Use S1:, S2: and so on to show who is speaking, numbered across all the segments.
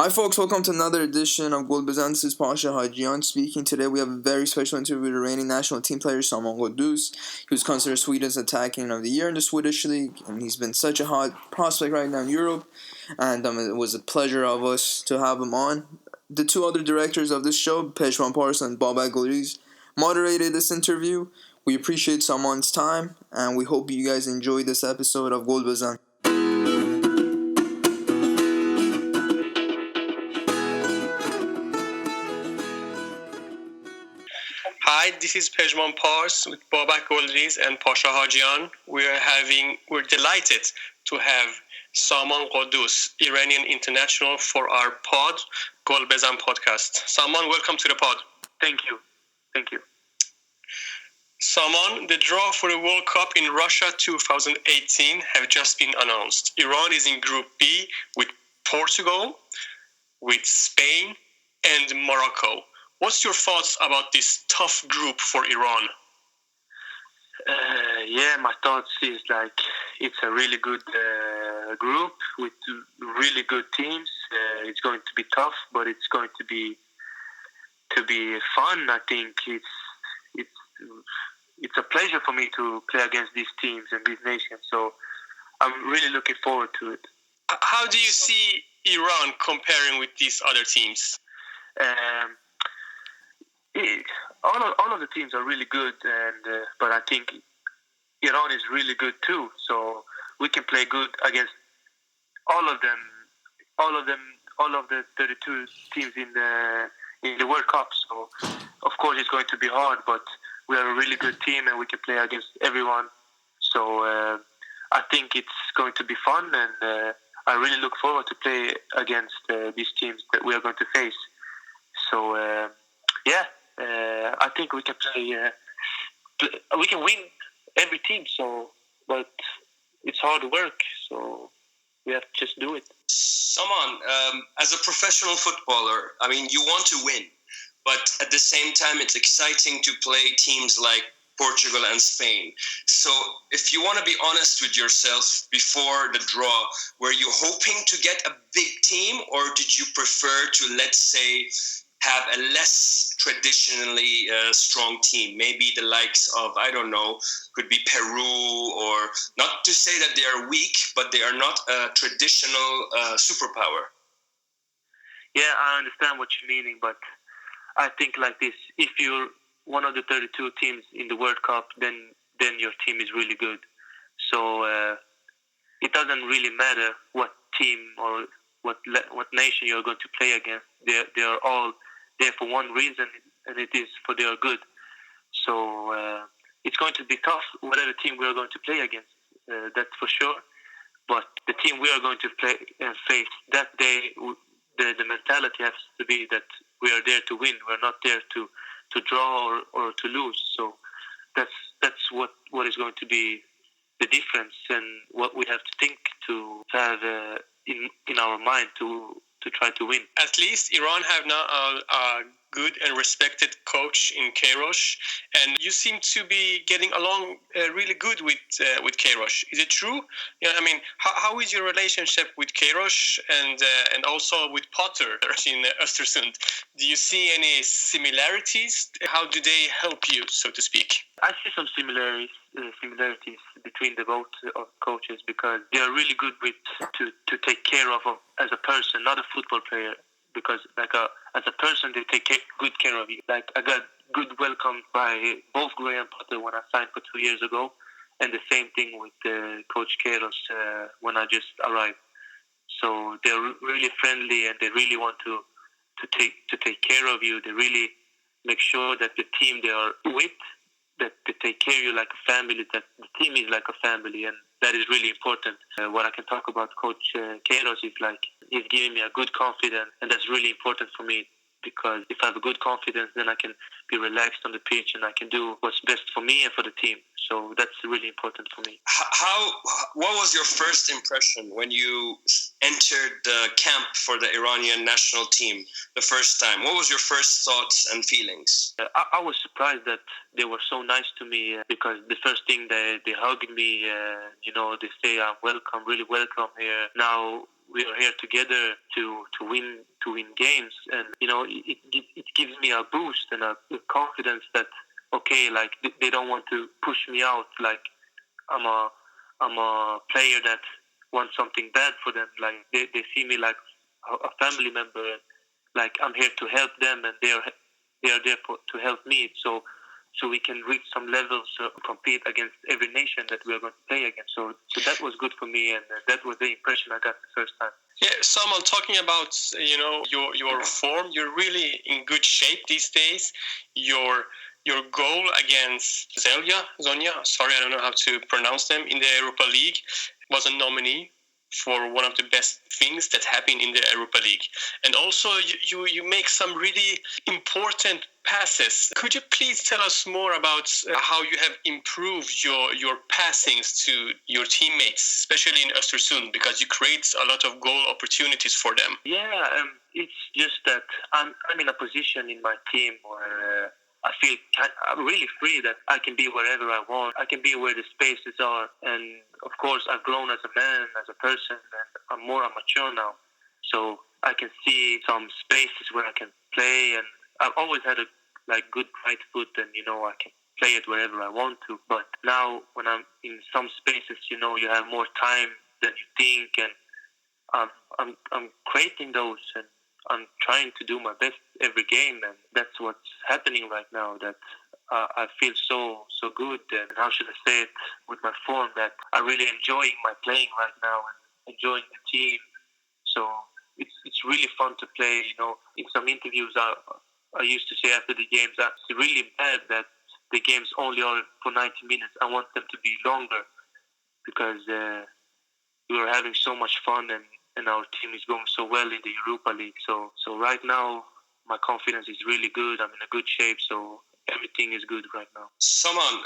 S1: Hi folks, welcome to another edition of Golbezan. This is Pasha Hajian speaking. Today we have a very special interview with Iranian national team player Saman Ghoddos. He was considered Sweden's attacking of the year in the Swedish League, and he's been such a hot prospect right now in Europe, and it was a pleasure of us to have him on. The two other directors of this show, Pejman Pars and Babak Ghoddos, moderated this interview. We appreciate Saman's time, and we hope you guys enjoy this episode of Golbezan.
S2: Hi, this is Pejman Pars with Babak Ghoddos and Pasha Hajian. We're delighted to have Saman Ghoddos, Iranian international, for our pod, Golbezan podcast. Saman, welcome to the pod.
S3: Thank you.
S2: Saman, the draw for the World Cup in Russia 2018 have just been announced. Iran is in Group B with Portugal, with Spain, and Morocco. What's your thoughts about this tough group for Iran?
S3: My thoughts is it's a really good group with really good teams. It's going to be tough, but it's going to be fun. I think it's a pleasure for me to play against these teams and these nations. So I'm really looking forward to it.
S2: How do you see Iran comparing with these other teams?
S3: All of the teams are really good, but I think Iran is really good too. So we can play good against all of them. All of the 32 teams in the World Cup. So of course it's going to be hard, but we are a really good team and we can play against everyone. So I think it's going to be fun, and I really look forward to play against these teams that we are going to face. So I think we can play. We can win every team. So, but it's hard work. So we have to just do it.
S4: Saman, as a professional footballer, you want to win, but at the same time, it's exciting to play teams like Portugal and Spain. So if you want to be honest with yourself before the draw, were you hoping to get a big team, or did you prefer to, let's say, have a less traditionally strong team? Maybe the likes of, could be Peru, or not to say that they are weak, but they are not a traditional superpower.
S3: Yeah, I understand what you're meaning, but I think like this: if you're one of the 32 teams in the World Cup, then your team is really good. So it doesn't really matter what team or what nation you're going to play against. They are all there for one reason, and it is for their good. So it's going to be tough, whatever team we are going to play against. That's for sure. But the team we are going to play and face that day, the mentality has to be that we are there to win. We're not there to draw or to lose. So that's what is going to be the difference, and what we have to think to have in our mind to try to win.
S2: At least Iran have now a good and respected coach in Queiroz, and you seem to be getting along really good with Queiroz. Is it true? How is your relationship with Queiroz and also with Potter in Östersund? Do you see any similarities? How do they help you, so to speak?
S3: I see some similarities between the both coaches, because they are really good to take care of as a person, not a football player. Because as a person, they take good care of you. I got good welcome by both Graham Potter when I signed for 2 years ago, and the same thing with Coach Queiroz when I just arrived. So they're really friendly, and they really want to take care of you. They really make sure that the team they are with, that they take care of you like a family, that the team is like a family, and that is really important. What I can talk about Coach Queiroz is he's giving me a good confidence, and that's really important for me, because if I have a good confidence, then I can be relaxed on the pitch and I can do what's best for me and for the team. So that's really important for me.
S4: What was your first impression when you entered the camp for the Iranian national team the first time? What was your first thoughts and feelings?
S3: I was surprised that they were so nice to me, because the first thing they hugged me, they say I'm welcome, really welcome here. Now we are here together to win games, and it gives me a boost and a confidence that okay, like they don't want to push me out, like I'm a player that wants something bad for them. Like they see me like a family member, and like I'm here to help them, and they are there to help me. So we can reach some levels, compete against every nation that we are going to play against. So that was good for me, and that was the impression I got the first time.
S2: Yeah, Saman, talking about your form, you're really in good shape these days. Your goal against Zonia, sorry, I don't know how to pronounce them, in the Europa League was a nominee for one of the best things that happened in the Europa League. And also you make some really important passes. Could you please tell us more about how you have improved your passings to your teammates, especially in Östersund, because you create a lot of goal opportunities for them?
S3: Yeah, it's just that I'm in a position in my team where I feel I'm really free, that I can be wherever I want. I can be where the spaces are. And of course, I've grown as a man, as a person, and I'm more mature now. So I can see some spaces where I can play. And I've always had a good right foot, and I can play it wherever I want to. But now when I'm in some spaces, you have more time than you think. And I'm creating those, and I'm trying to do my best every game, and that's what's happening right now. That I feel so good, and how should I say it, with my form, that I'm really enjoying my playing right now and enjoying the team. So it's really fun to play. In some interviews, I used to say after the games that it's really bad that the games only are for 90 minutes. I want them to be longer, because we are having so much fun, and our team is going so well in the Europa League. So right now, my confidence is really good. I'm in a good shape, so everything is good right now.
S4: Saman,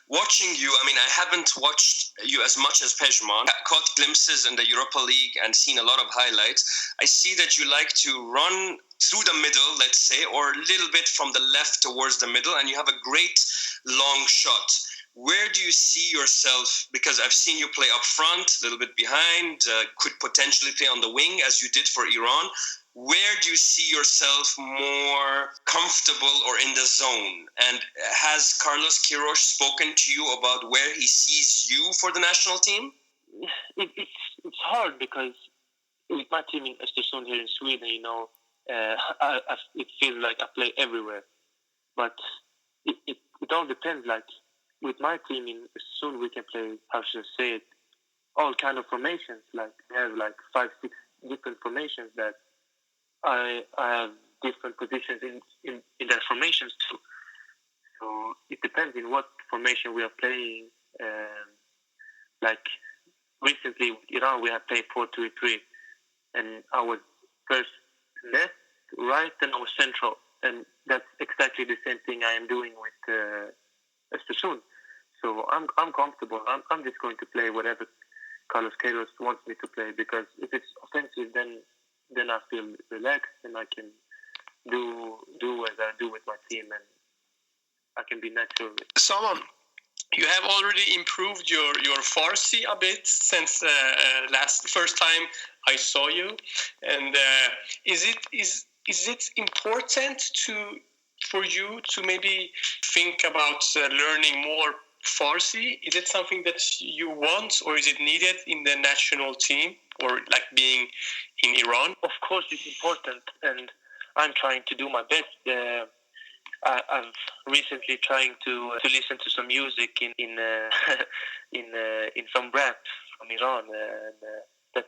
S4: watching you, I haven't watched you as much as Pejman. Caught glimpses in the Europa League and seen a lot of highlights. I see that you like to run through the middle, let's say, or a little bit from the left towards the middle, and you have a great long shot. Where do you see yourself? Because I've seen you play up front, a little bit behind, could potentially play on the wing as you did for Iran. Where do you see yourself more comfortable or in the zone? And has Carlos Queiroz spoken to you about where he sees you for the national team?
S3: It's hard, because with my team in Östersund here in Sweden, it feels like I play everywhere. But it all depends. Like, with my team in Östersund, we can play, how should I say it, all kind of formations. Like, we have 5-6 different formations that I have different positions in their formations too. So it depends in what formation we are playing. Like recently with Iran, we have played 4-2-3, and I was first left, right, and I was central. And that's exactly the same thing I am doing with Östersund. So I'm comfortable. I'm just going to play whatever Carlos Queiroz wants me to play, because if it's offensive, then I feel relaxed, and I can do as I do with my team, and I can be natural.
S2: Saman, you have already improved your Farsi a bit since first time I saw you, and is it important for you to maybe think about learning more Farsi? Is it something that you want, or is it needed in the national team, or like being in Iran?
S3: Of course, it's important, and I'm trying to do my best. I've recently trying to listen to some music in some rap from Iran, and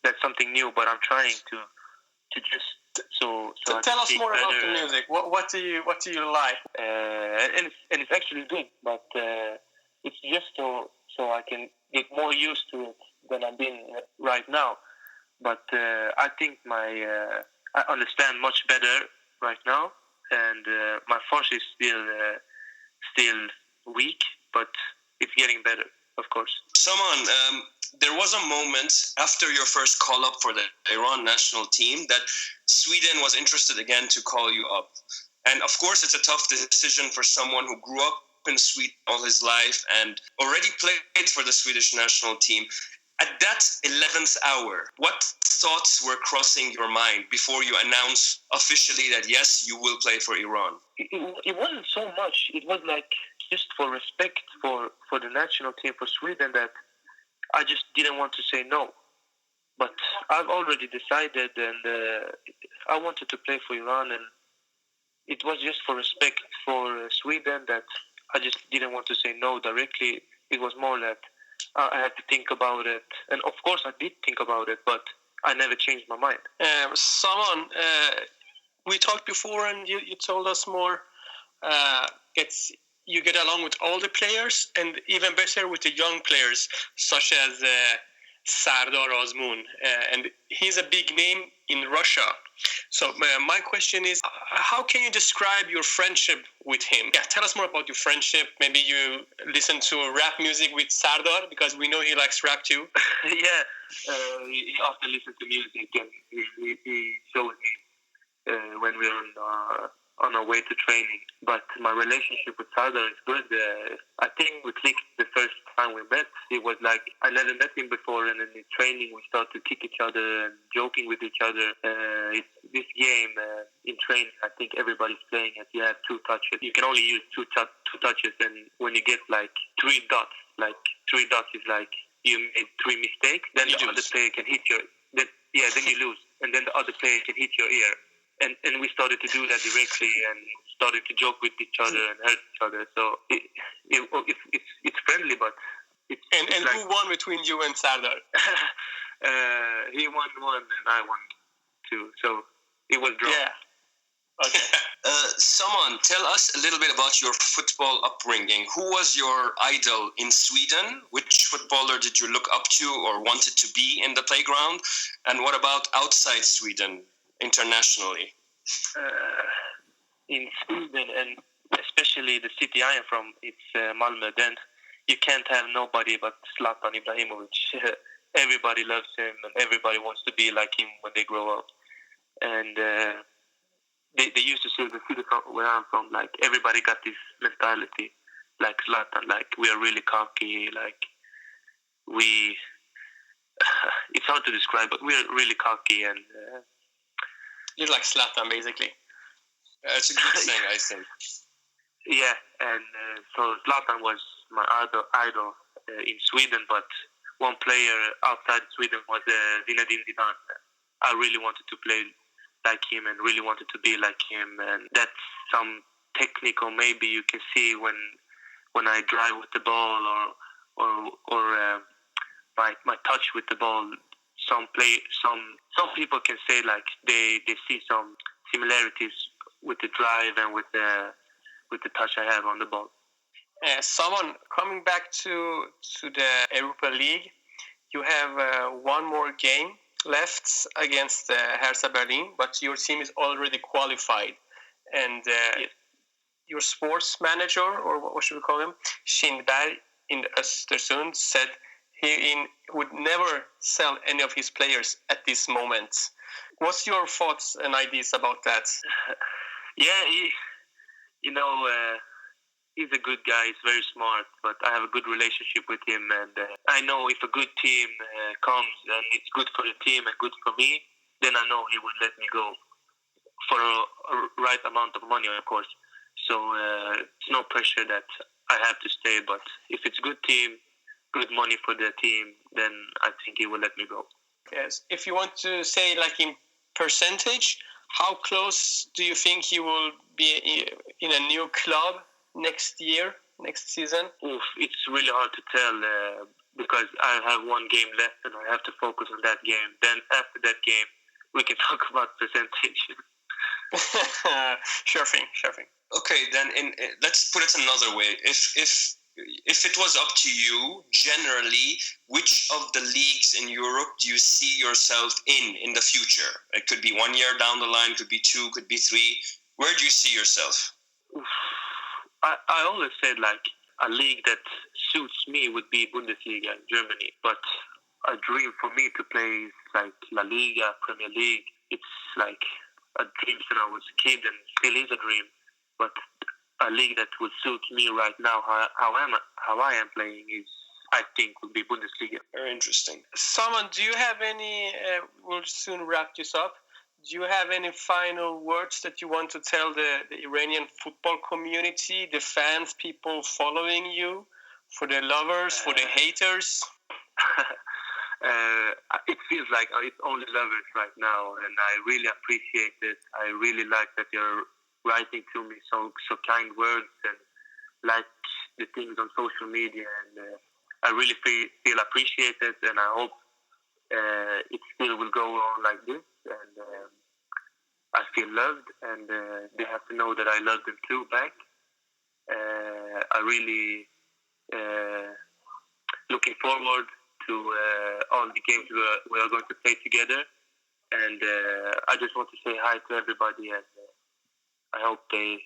S3: that's something new. But I'm trying to just so
S2: tell us more about the music. What do you like?
S3: And it's actually good, but it's just so I can get more used to it than I'm being right now. But I think I understand much better right now, and my Farsi is still weak, but it's getting better, of course.
S4: Saman, there was a moment after your first call-up for the Iran national team that Sweden was interested again to call you up. And of course, it's a tough decision for someone who grew up in Sweden all his life and already played for the Swedish national team. At that 11th hour, what thoughts were crossing your mind before you announced officially that, yes, you will play for Iran?
S3: It wasn't so much. It was like just for respect for the national team for Sweden that I just didn't want to say no. But I've already decided, and I wanted to play for Iran, and it was just for respect for Sweden that I just didn't want to say no directly. It was more that I had to think about it. And of course I did think about it, but I never changed my mind.
S2: Saman, we talked before and you told us more. You get along with all the players and even better with the young players, such as Sardar Azmoun. And he's a big name in Russia. So my question is, how can you describe your friendship with him? Yeah, tell us more about your friendship. Maybe you listen to rap music with Sardar, because we know he likes rap too.
S3: Yeah, he often listens to music, and he shows me when we're on our way to training. But my relationship with Sardar is good. I think we clicked the first time we met. It was like I never met him before, and in training we started to kick each other and joking with each other. It's this game in training. I think everybody's playing it. You have 2 touches. You can only use two touches, and when you get like 3 dots, is like you made 3 mistakes. Then the other player can hit your. Then you lose, and then the other player can hit your ear. And we started to do that directly and started to joke with each other and hurt each other. So it's friendly, but it's
S2: and like, who won between you and Sardar?
S3: He won 1 and I won 2. So it was drawn.
S2: Yeah. Okay.
S4: Saman, tell us a little bit about your football upbringing. Who was your idol in Sweden? Which footballer did you look up to or wanted to be in the playground? And what about outside Sweden? Internationally?
S3: In Sweden, and especially the city I am from, it's Malmö, then you can't have nobody but Zlatan Ibrahimovic. Everybody loves him and everybody wants to be like him when they grow up. And they used to say the city where I'm from, like everybody got this mentality like Zlatan, like we are really cocky, like we it's hard to describe, but we're really cocky and
S2: you're like Zlatan, basically.
S4: It's a good thing, I think.
S3: Yeah, and so Zlatan was my idol in Sweden, but one player outside Sweden was Zinedine Zidane. I really wanted to play like him and really wanted to be like him, and that's some technical maybe you can see when I drive with the ball or my touch with the ball. Some people can say like they see some similarities with the drive and with the touch I have on the ball.
S2: Someone coming back to the Europa League, you have one more game left against Hertha Berlin, but your team is already qualified, and
S3: yes.
S2: Your sports manager, or what should we call him, Schindberg in Östersund, said he would never sell any of his players at this moment. What's your thoughts and ideas about that?
S3: Yeah, he's a good guy. He's very smart, but I have a good relationship with him. And I know if a good team comes and it's good for the team and good for me, then I know he would let me go for a right amount of money, of course. So it's no pressure that I have to stay. But if it's a good team, good money for the team, then I think he will let me go.
S2: Yes. If you want to say like in percentage, how close do you think he will be in a new club next season?
S3: Oof, it's really hard to tell because I have one game left and I have to focus on that game. Then after that game, we can talk about percentage.
S2: Sure thing.
S4: Okay, then let's put it another way. If it was up to you, generally, which of the leagues in Europe do you see yourself in the future? It could be 1 year down the line, could be 2, could be 3. Where do you see yourself?
S3: I always said like a league that suits me would be Bundesliga in Germany, but a dream for me to play is like La Liga, Premier League. It's like a dream since I was a kid and still is a dream, but a league that would suit me right now, how I am playing, is I think would be Bundesliga.
S4: Very interesting.
S2: Saman, do you have any, we'll soon wrap this up, do you have any final words that you want to tell the Iranian football community, the fans, people following you, for the lovers, for the haters?
S3: It feels like it's only lovers right now, and I really appreciate it. I really like that you're writing to me so kind words and like the things on social media, and I really feel appreciated, and I hope it still will go on like this, and I feel loved, and they have to know that I love them too back. I really looking forward to all the games we are going to play together, and I just want to say hi to everybody, and I hope they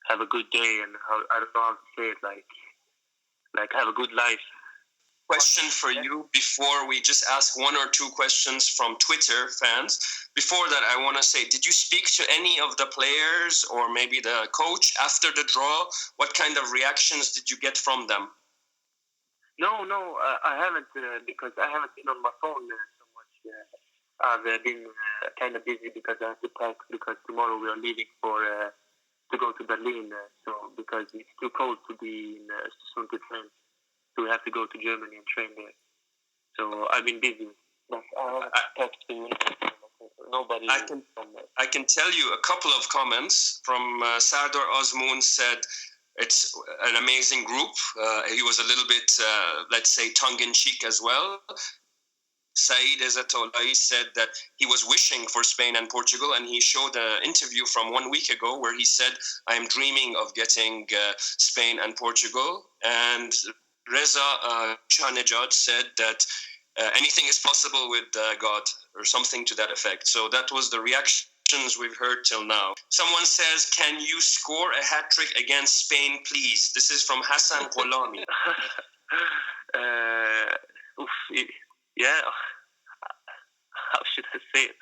S3: have a good day, and I don't know how to say it, like have a good life.
S4: Question for you before we just ask one or two questions from Twitter fans. Before that, I want to say, did you speak to any of the players or maybe the coach after the draw? What kind of reactions did you get from them?
S3: No, I haven't because I haven't been on my phone so much. I've been kind of busy because I have to pack because tomorrow we are leaving to go to Berlin. So because it's too cold to be in Östersund and Iran, so we have to go to Germany and train there. So I've been busy. But I haven't talked to nobody.
S4: I can tell you a couple of comments from Sardar Osmoon said, it's an amazing group. He was a little bit, let's say, tongue-in-cheek as well. Saeed Ezatolai said that he was wishing for Spain and Portugal, and he showed an interview from 1 week ago where he said, I am dreaming of getting Spain and Portugal. And Reza Chanejad said that anything is possible with God, or something to that effect. So that was the reaction we've heard till now. Someone says, can you score a hat-trick against Spain, please? This is from Hassan Gholami.
S3: Yeah, how should I say it?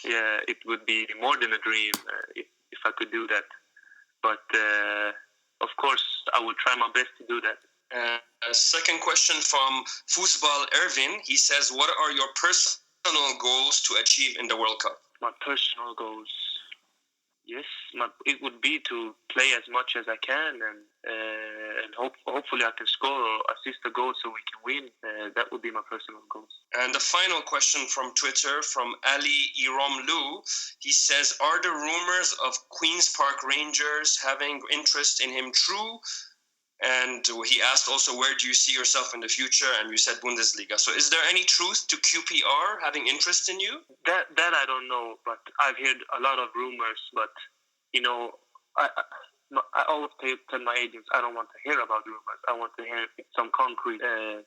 S3: Yeah, it would be more than a dream if I could do that. But of course, I will try my best to do that.
S4: Second question from Fuzbal Ervin. He says, what are your personal goals to achieve in the World Cup?
S3: My personal goals, yes, it would be to play as much as I can, and hopefully I can score or assist a goal so we can win. That would be my personal goals.
S4: And the final question from Twitter from Ali Iromlu. He says, are the rumors of Queen's Park Rangers having interest in him true? And he asked also, where do you see yourself in the future? And you said Bundesliga. So is there any truth to QPR having interest in you?
S3: That I don't know, but I've heard a lot of rumors. But, you know, I always tell my agents, I don't want to hear about rumors. I want to hear some concrete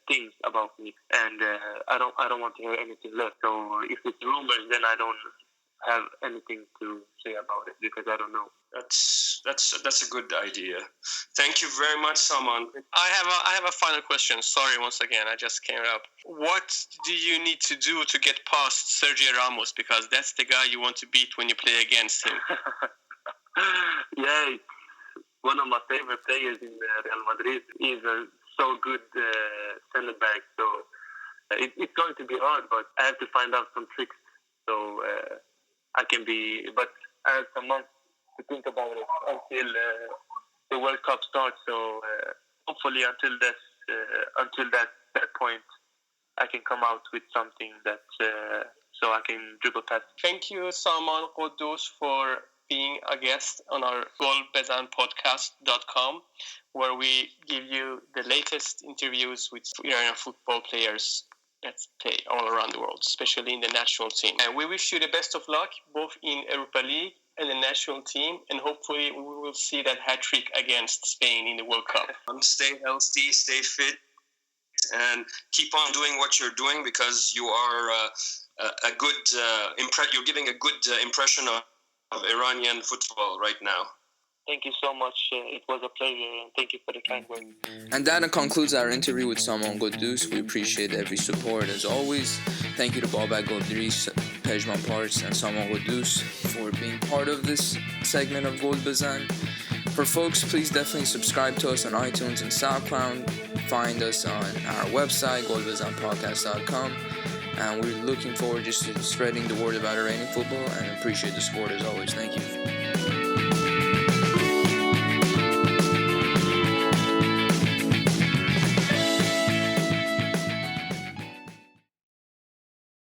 S3: things about me. And I don't want to hear anything less. So if it's rumors, then I don't have anything to say about it because I don't know.
S4: That's a good idea. Thank you very much, Saman.
S2: I have a final question. Sorry, once again, I just came up. What do you need to do to get past Sergio Ramos? Because that's the guy you want to beat when you play against him.
S3: Yeah, one of my favorite players in Real Madrid. He's a so good center back. So it's going to be hard, but I have to find out some tricks. So I can be, but I have some months to think about it until the World Cup starts. So hopefully until that point, I can come out with something that so I can dribble past.
S2: Thank you, Saman Ghoddos, for being a guest on our Golbezan podcast.com, where we give you the latest interviews with Iranian football players that play all around the world, especially in the national team. And we wish you the best of luck, both in Europa League and the national team, and hopefully we will see that hat-trick against Spain in the World Cup.
S4: Stay healthy, stay fit, and keep on doing what you're doing because you are a good you're giving a good impression of Iranian football right now.
S3: Thank you so much. It was a pleasure, and thank you for the kind words.
S1: And that concludes our interview with Saman Ghoddos. We appreciate every support as always. Thank you to Babak Godris, Pejman Parts, and Saman Ghoddos for being part of this segment of Golbezan. For folks, please definitely subscribe to us on iTunes and SoundCloud. find us on our website, golbezanpodcast.com. And we're looking forward just to spreading the word about Iranian football and appreciate the support as always. Thank you.